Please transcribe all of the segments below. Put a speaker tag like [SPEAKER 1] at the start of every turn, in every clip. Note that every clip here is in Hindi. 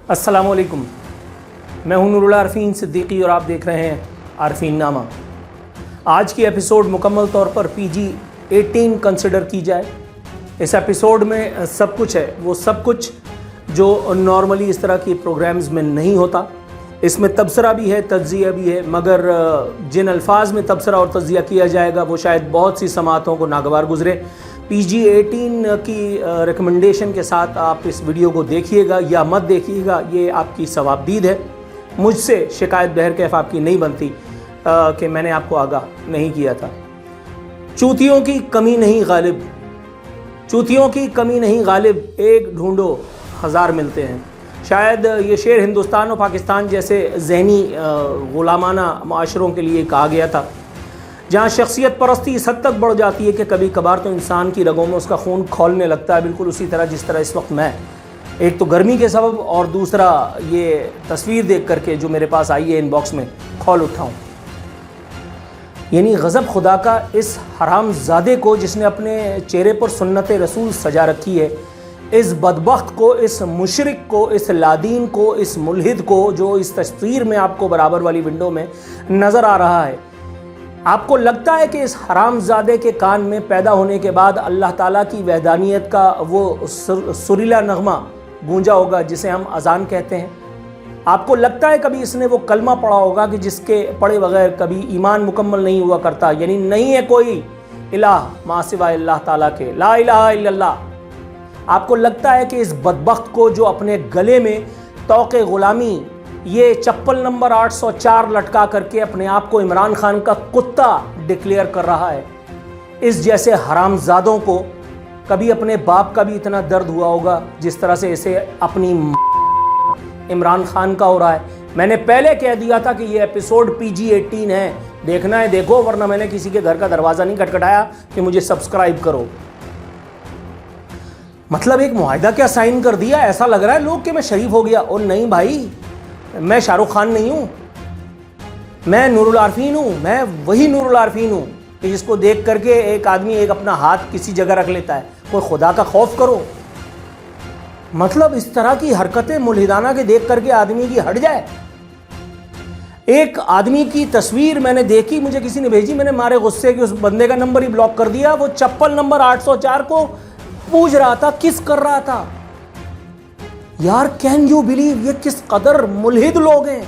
[SPEAKER 1] अस्सलामुअलैकुम, मैं हूं नूरुल आरफीन सिद्दीकी और आप देख रहे हैं आरफीन नामा। आज की एपिसोड मुकम्मल तौर पर PG-18 कंसिडर की जाए। इस एपिसोड में सब कुछ है, वो सब कुछ जो नॉर्मली इस तरह की प्रोग्राम्स में नहीं होता। इसमें तबसरा भी है, तज्जिया भी है, मगर जिन अल्फाज में तबसरा और तज्जिया किया जाएगा वो शायद बहुत सी समातों को नागवार गुजरे। PG-18 की रिकमेंडेशन के साथ आप इस वीडियो को देखिएगा या मत देखिएगा, ये आपकी सवाबदीद है। मुझसे शिकायत बहरकैफ आपकी नहीं बनती कि मैंने आपको आगाह नहीं किया था। चूतियों की कमी नहीं गालिब, चूतियों की कमी नहीं गालिब, एक ढूंढो हज़ार मिलते हैं। शायद ये शेर हिंदुस्तान और पाकिस्तान जैसे ज़हनी ग़ुलामाना माशरों के लिए कहा गया था, जहाँ शख्सियत परस्ती इस हद तक बढ़ जाती है कि कभी कभार तो इंसान की रगों में उसका खून खौलने लगता है, बिल्कुल उसी तरह जिस तरह इस वक्त मैं, एक तो गर्मी के सबब और दूसरा ये तस्वीर देख करके जो मेरे पास आई है इनबॉक्स में, खौल उठा हूँ। यानी गज़ब खुदा का इस हरामज़ादे को जिसने अपने चेहरे पर सुन्नत रसूल सजा रखी है, इस बदबख्त को, इस मुशरिक को, इस लादीन को, इस मुल्हिद को जो इस तस्वीर में आपको बराबर वाली विंडो में नज़र आ रहा है। आपको लगता है कि इस हरामज़ादे के कान में पैदा होने के बाद अल्लाह ताला की वहदानियत का वो सुरीला नगमा गूंजा होगा जिसे हम अजान कहते हैं? आपको लगता है कभी इसने वो कलमा पढ़ा होगा कि जिसके पढ़े बगैर कभी ईमान मुकम्मल नहीं हुआ करता? यानी नहीं है कोई इलाह मा सिवा अल्लाह ताला के, ला इलाहा इल्लल्लाह। आपको लगता है कि इस बदबख्त को जो अपने गले में तौक़े ग़ुलामी ये चप्पल नंबर 804 लटका करके अपने आप को इमरान खान का कुत्ता डिक्लेयर कर रहा है, इस जैसे हरामजादों को कभी अपने बाप का भी इतना दर्द हुआ होगा जिस तरह से इसे अपनी इमरान खान का हो रहा है? मैंने पहले कह दिया था कि ये एपिसोड PG-18 है, देखना है देखो, वरना मैंने किसी के घर का दरवाज़ा नहीं खटखटाया कि मुझे सब्सक्राइब करो। मतलब एक मुआहिदा क्या साइन कर दिया? ऐसा लग रहा है लोग कि मैं शरीफ हो गया। और नहीं भाई, मैं शाहरुख खान नहीं हूँ, मैं नूरुल आरफीन हूँ। मैं वही नूरुल आरफीन हूँ कि जिसको देख करके एक आदमी एक अपना हाथ किसी जगह रख लेता है। कोई खुदा का खौफ करो। मतलब इस तरह की हरकतें मुल्हिदाना के देख करके आदमी की हट जाए। एक आदमी की तस्वीर मैंने देखी, मुझे किसी ने भेजी, मैंने मारे गुस्से कि उस बंदे का नंबर ही ब्लॉक कर दिया। वो चप्पल नंबर 804 को पूछ रहा था, किस कर रहा था। यार कैन यू बिलीव, ये किस कदर मुल्हिद लोग हैं,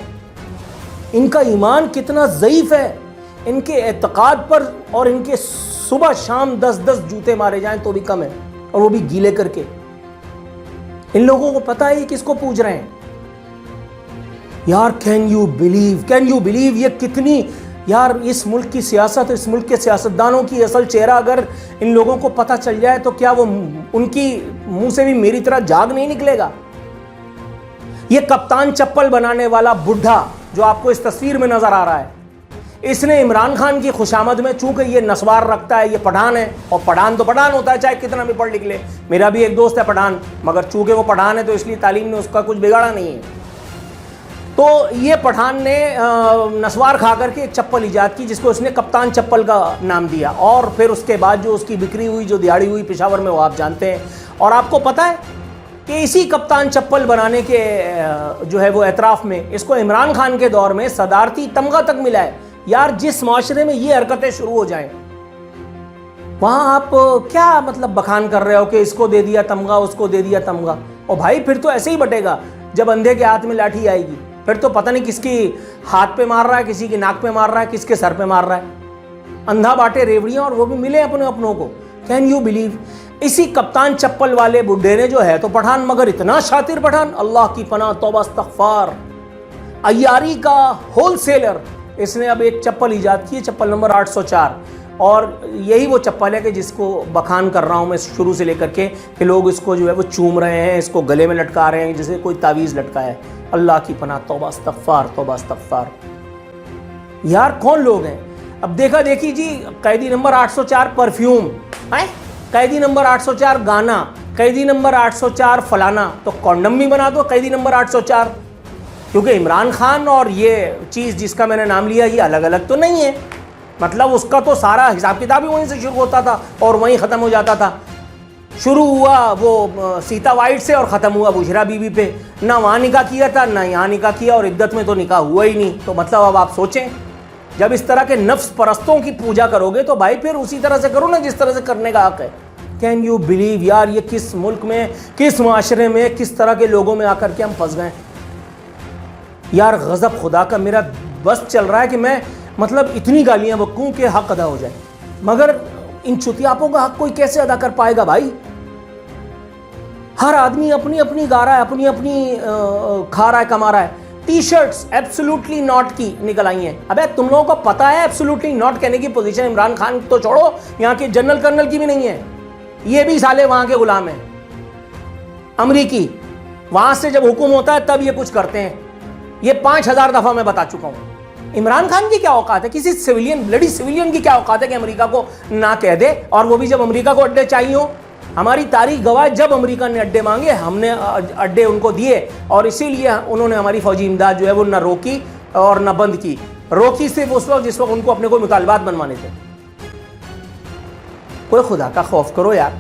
[SPEAKER 1] इनका ईमान कितना ज़ईफ़ है। इनके एतकाद पर और इनके सुबह शाम 10-10 जूते मारे जाएं तो भी कम है, और वो भी गीले करके। इन लोगों को पता है ये किसको पूछ रहे हैं। यार can you believe, can you believe, ये कितनी, यार इस मुल्क की सियासत, इस मुल्क के सियासतदानों की असल चेहरा अगर इन लोगों को पता चल जाए तो क्या वो उनकी मुंह से भी मेरी तरह जाग नहीं निकलेगा? ये कप्तान चप्पल बनाने वाला बुढ़ा जो आपको इस तस्वीर में नजर आ रहा है, इसने इमरान खान की खुशामद में, चूंकि ये नस्वार रखता है, ये पठान है, और पठान तो पठान होता है चाहे कितना भी पढ़ लिख ले। मेरा भी एक दोस्त है पठान, मगर चूंकि वो पठान है तो इसलिए तालीम ने उसका कुछ बिगाड़ा नहीं है। तो ये पठान ने नस्वार खा करके एक चप्पल ईजाद की जिसको उसने कप्तान चप्पल का नाम दिया, और फिर उसके बाद जो उसकी बिक्री हुई, जो दिहाड़ी हुई पेशावर में, वो आप जानते हैं। और आपको पता है कि इसी कप्तान चप्पल बनाने के जो है वो एतराफ़ में इसको इमरान खान के दौर में सदारती तमगा तक मिला है। यार जिस माशरे में ये हरकतें शुरू हो जाएं, वहाँ आप क्या मतलब बखान कर रहे हो कि इसको दे दिया तमगा, उसको दे दिया तमगा। और भाई फिर तो ऐसे ही बटेगा, जब अंधे के हाथ में लाठी आएगी फिर तो पता नहीं किसकी हाथ पे मार रहा है, किसी की नाक पे मार रहा है, किसके सर पे मार रहा है। अंधा बांटे रेवड़ियाँ और वो भी मिले अपने अपनों को। कैन यू बिलीव, इसी कप्तान चप्पल वाले बुड्ढे ने, जो है तो पठान मगर इतना शातिर पठान, अल्लाह की पनाह, तौबा इस्तग़फ़ार, अय्यारी का होलसेलर, इसने अब एक चप्पल ईजाद की है, चप्पल नंबर 804। और यही वो चप्पल है कि जिसको बखान कर रहा हूँ मैं शुरू से लेकर के, कि लोग इसको जो है वो चूम रहे हैं, इसको गले में लटका रहे हैं जैसे कोई तावीज़ लटका है। अल्लाह की पनाह, तौबा इस्तग़फ़ार, तौबा इस्तग़फ़ार। यार कौन लोग हैं? अब देखा देखी जी, कैदी नंबर 804 परफ्यूम है, कैदी नंबर 804 गाना, कैदी नंबर 804 फलाना, तो कॉन्डम भी बना दो कैदी नंबर 804। क्योंकि इमरान खान और ये चीज़ जिसका मैंने नाम लिया ये अलग अलग तो नहीं है, मतलब उसका तो सारा हिसाब किताब ही वहीं से शुरू होता था और वहीं ख़त्म हो जाता था। शुरू हुआ वो सीता वाइट से और ख़त्म हुआ बुशरा बीबी पे। ना वहाँ निकाह किया था ना यहाँ निकाह किया, और इद्दत में तो निकाह हुआ ही नहीं। तो मतलब अब आप सोचें, जब इस तरह के नफ्स परस्तों की पूजा करोगे तो भाई फिर उसी तरह से करो ना जिस तरह से करने का हक है। कैन यू बिलीव यार, ये किस मुल्क में, किस माशरे में, किस तरह के लोगों में आकर के हम फंस गए यार। गज़ब खुदा का, मेरा बस चल रहा है कि मैं मतलब इतनी गालियां बकूं कि हक अदा हो जाए, मगर इन चुतियापों का हक कोई कैसे अदा कर पाएगा भाई। हर आदमी अपनी अपनी गा रहा है, अपनी अपनी खा रहा है, कमा रहा है। टी शर्ट्स एब्सोल्युटली नॉट की निकल आई हैं। अबे तुम लोगों को पता है एब्सोल्युटली नॉट कहने की पोजीशन इमरान खान तो छोड़ो, यहाँ के जनरल कर्नल की भी नहीं है। ये भी साले वहां के गुलाम हैं अमरीकी। वहां से जब हुक्म होता है तब ये कुछ करते हैं। ये 5000 दफा मैं बता चुका हूं। इमरान खान की क्या औकात है, किसी सिविलियन, ब्लडी सिविलियन की क्या औकात है कि अमेरिका को ना कह दे, और वो भी जब अमेरिका को अड्डे चाहिए हो। हमारी तारीख गवाह, जब अमेरिका ने अड्डे मांगे हमने अड्डे उनको दिए, और इसीलिए उन्होंने हमारी फौजी इमदाद जो है वो न रोकी और न बंद की। रोकी सिर्फ उस वक्त जिस वक्त उनको अपने कोई मुतालबात बनवाने थे। कोई खुदा का खौफ करो यार।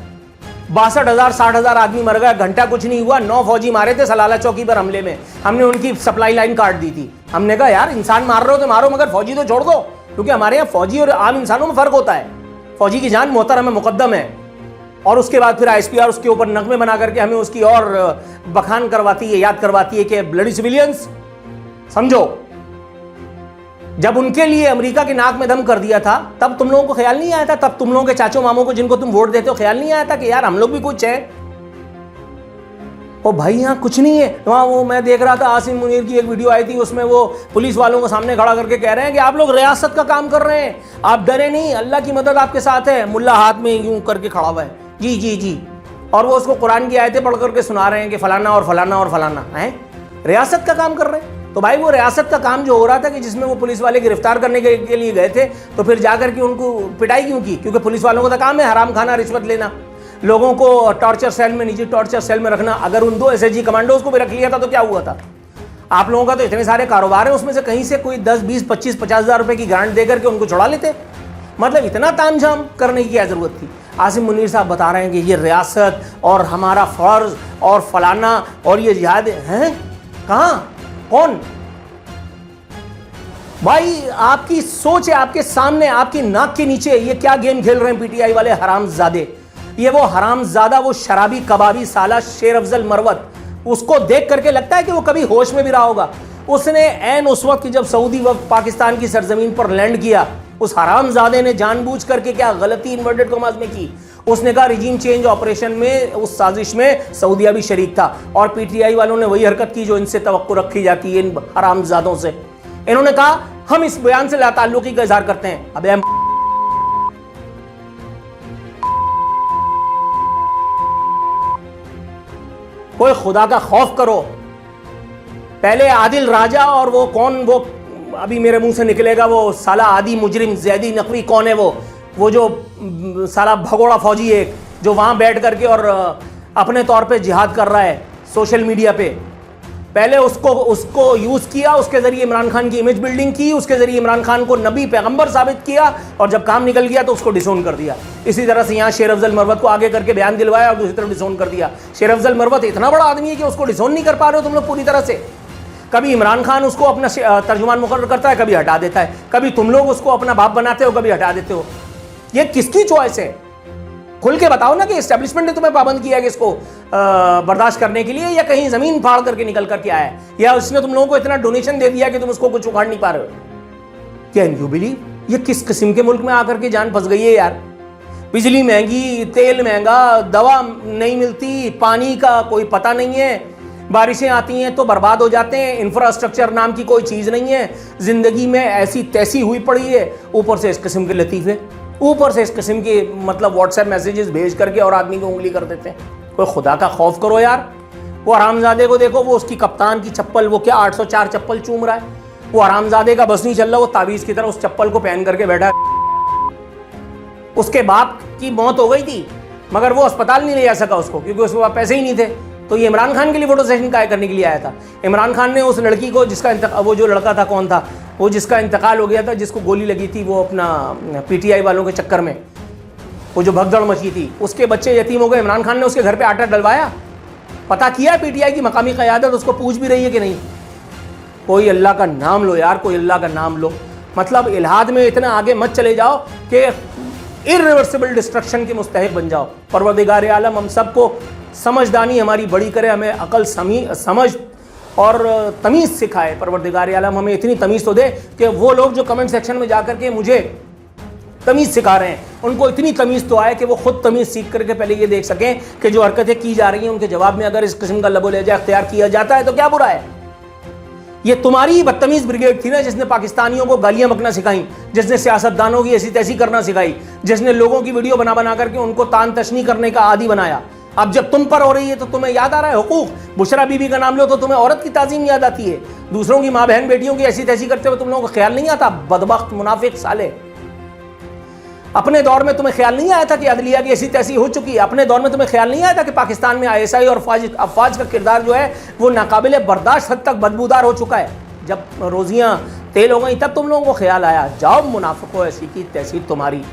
[SPEAKER 1] 62,000 60,000 आदमी मर गए, घंटा कुछ नहीं हुआ। 9 फौजी मारे थे सलाला चौकी पर हमले में, हमने उनकी सप्लाई लाइन काट दी थी। हमने कहा यार इंसान मार रहे हो तो मारो, मगर फौजी तो छोड़ दो, क्योंकि हमारे यहाँ फौजी और आम इंसानों में फर्क होता है। फौजी की जान मोहतरम है, मुकद्दम है। और उसके बाद फिर ISPR उसके ऊपर नगमे बना करके हमें उसकी और बखान करवाती है, याद करवाती है कि ब्लडी सिविलियंस। समझो, जब उनके लिए अमेरिका की नाक में दम कर दिया था तब तुम लोगों को ख्याल नहीं आया था, तब तुम लोगों के चाचों मामों को जिनको तुम वोट देते हो ख्याल नहीं आया था कि यार हम लोग भी कुछ है। ओ भाई यहाँ कुछ नहीं है। वहाँ वो मैं देख रहा था, आसिम मुनीर की एक वीडियो आई थी, उसमें वो पुलिस वालों को सामने खड़ा करके कह रहे हैं कि आप लोग रियासत का काम कर रहे हैं, आप डरे नहीं, अल्लाह की मदद आपके साथ है। मुल्ला हाथ में यूं करके खड़ा हुआ है, जी जी जी, और वो उसको कुरान की आयतें पढ़ करके सुना रहे हैं कि फलाना और फलाना और फलाना है। रियासत का काम कर रहे हैं। तो भाई वो रियासत का काम जो हो रहा था कि जिसमें वो पुलिस वाले गिरफ्तार करने के लिए गए थे, तो फिर जाकर के उनको पिटाई क्यों की? क्योंकि पुलिस वालों का तो काम है हराम खाना, रिश्वत लेना, लोगों को टॉर्चर सेल में, निजी टॉर्चर सेल में रखना। अगर उन 2 SSG कमांडोज को भी रख लिया था तो क्या हुआ था? आप लोगों का तो इतने सारे कारोबार है, उसमें से कहीं से कोई 10 20 25 50,000 रुपए की ग्रांट देकर के उनको छुड़ा लेते। मतलब इतना तामझाम करने की क्या जरूरत थी? आसिम मुनीर साहब बता रहे हैं कि ये रियासत और हमारा फर्ज और फलाना और ये जिहाद है। कहाँ, कौन? भाई आपकी सोच है आपके सामने, आपकी नाक के नीचे। ये क्या गेम खेल रहे हैं PTI वाले हरामजादे? ये वो हरामजादा, वो शराबी कबाबी साला शेर अफजल मरवत, उसको देख करके लगता है कि वो कभी होश में भी रहा होगा। उसने ऐन उस वक्त जब सऊदी वक्त पाकिस्तान की सरजमीन पर लैंड किया, उस हरामजादे ने जानबूझ करके क्या गलती इन्वर्टेड कॉमास में की? उसने कहा रिजीम चेंज ऑपरेशन में, उस साजिश में सऊदिया भी शरीक था, और PTI वालों ने वही हरकत की जो इनसे तवक्को रखी जाती है इन हरामजादों से। इन्होंने कहा हम इस बयान से लाताल्लुकी का इजहार करते हैं। अबे कोई खुदा का खौफ करो। पहले आदिल राजा और वो कौन, वो अभी मेरे मुंह से निकलेगा, वो साला आदि मुजरिम जैदी नकवी कौन है वो जो साला भगोड़ा फौजी एक जो वहां बैठ करके और अपने तौर पे जिहाद कर रहा है सोशल मीडिया पे। पहले उसको यूज किया, उसके जरिए इमरान खान की इमेज बिल्डिंग की, उसके जरिए इमरान खान को नबी पैगंबर साबित किया, और जब काम निकल गया तो उसको डिसोन कर दिया। इसी तरह से यहाँ शेर अफजल मरवत को आगे करके बयान दिलवाया और दूसरी तरफ डिसोन कर दिया। शेर अफजल मरवत इतना बड़ा आदमी है कि उसको डिसोन नहीं कर पा रहे हो तुम लोग पूरी तरह से। कभी इमरान खान उसको अपना तर्जुमान मुकर्रर करता है, कभी हटा देता है, कभी तुम लोग उसको अपना बाप बनाते हो, कभी हटा देते हो। ये किसकी चॉइस है? खुल के बताओ ना कि एस्टेब्लिशमेंट ने तुम्हें पाबंद किया है कि इसको बर्दाश्त करने के लिए, या कहीं जमीन फाड़ करके निकल करके आया है, या उसने तुम लोगों को इतना डोनेशन दे दिया कि तुम उसको कुछ उखाड़ नहीं पा रहे हो? Can you believe? ये किस किस्म के मुल्क में आकर के जान फंस गई है यार। बिजली महंगी, तेल महंगा, दवा नहीं मिलती, पानी का कोई पता नहीं है, बारिशें आती हैं तो बर्बाद हो जाते हैं, इंफ्रास्ट्रक्चर नाम की कोई चीज़ नहीं है, ज़िंदगी में ऐसी तैसी हुई पड़ी है। ऊपर से इस किस्म के लतीफ़े, ऊपर से इस किस्म के मतलब व्हाट्सएप मैसेजेस भेज करके और आदमी को उंगली कर देते हैं। कोई खुदा का खौफ करो यार। वो हरामजादे को देखो, वो उसकी कप्तान की चप्पल, वो क्या 804 चप्पल चूम रहा है। वो हरामजादे का बस नहीं चल रहा, वो तावीज़ की तरह उस चप्पल को पहन करके बैठा है। उसके बाप की मौत हो गई थी मगर वो अस्पताल नहीं ले जा सका उसको, क्योंकि उसके पास पैसे ही नहीं थे। तो ये इमरान खान के लिए फोटो सेशन काय करने के लिए आया था। इमरान खान ने उस लड़की को, जिसका वो जो लड़का था, कौन था वो, जिसका इंतकाल हो गया था, जिसको गोली लगी थी, वो अपना PTI वालों के चक्कर में, वो जो भगदड़ मची थी, उसके बच्चे यतीम हो गए, इमरान खान ने उसके घर पे आटा डलवाया? पता किया है पीटीआई की मकामी क़यादत उसको पूछ भी रही है कि नहीं? कोई अल्लाह का नाम लो यार, कोई अल्लाह का नाम लो। मतलब इल्हाद में इतना आगे मत चले जाओ कि इर्रिवर्सिबल डिस्ट्रक्शन के मुस्तहिक बन जाओ। परवरदिगार आलम हम सबको समझदानी हमारी बड़ी करे, हमें अकल समझ और तमीज़ सिखाए। परवरदिगार आलम हमें इतनी तमीज़ तो दे कि वो लोग जो कमेंट सेक्शन में जा कर के मुझे तमीज़ सिखा रहे हैं, उनको इतनी तमीज़ तो आए कि वो खुद तमीज़ सीख करके पहले ये देख सकें कि जो हरकतें की जा रही हैं उनके जवाब में अगर इस किस्म का लबो लहजा अख्तियार किया जाता है तो क्या बुरा है। ये तुम्हारी ही बदतमीज़ ब्रिगेड थी ना जिसने पाकिस्तानियों को गालियां बकना सिखाई, जिसने सियासतदानों की ऐसी तैसी करना सिखाई, जिसने लोगों की वीडियो बना बना करके उनको तान तशनी करने का आदी बनाया। अब जब तुम पर हो रही है तो तुम्हें याद आ रहा है हुकूक। बुशरा बीबी का नाम लो तो तुम्हें औरत की ताज़ीम याद आती है। दूसरों की माँ बहन बेटियों की ऐसी तैसी करते हुए तुम लोगों को ख्याल नहीं आता? बदबख्त मुनाफिक साले, अपने दौर में तुम्हें ख्याल नहीं आया था कि अदलिया की ऐसी तैसी हो चुकी है? अपने दौर में तुम्हें ख्याल नहीं आया था कि पाकिस्तान में ISI और अफवाज का किरदार जो है वो नाकाबिले बर्दाश्त हद तक बदबूदार हो चुका है? जब रोजियां तेल हो गई तब तुम लोगों को ख्याल आया। जाओ मुनाफिको, ऐसी की तैसी तुम्हारी।